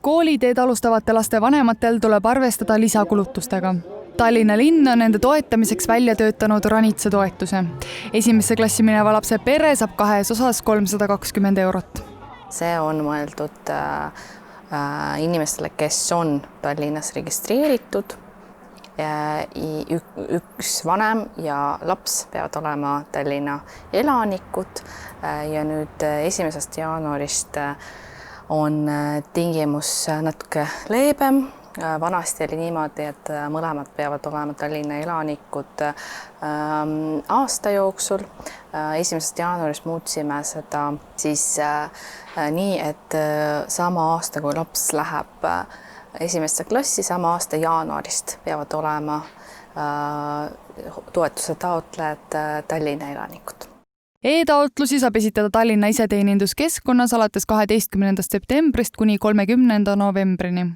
kooliteed alustavate laste vanematel tuleb arvestada lisakulutustega. Tallinna linn on nende toetamiseks välja töötanud ranitsa toetuse. Esimesse klassi mineva lapse pere saab 2 osas 320 eurot. See on mõeldud inimestele, kes on Tallinnas registreeritud. Üks vanem ja laps peavad olema Tallinna elanikud ja nüüd 1. jaanuarist on tingimus natuke leebem. Vanasti oli niimoodi, et mõlemad peavad olema Tallinna elanikud aasta jooksul. 1. jaanuarist muutsime seda siis nii, et sama aasta, kui laps läheb 1. klassi, sama aasta jaanuarist peavad olema toetuse taotlejad Tallinna elanikud. E-taotlusi saab esitada Tallinna iseteeninduskeskkonnas alates 12. septembrist kuni 30. novembrini.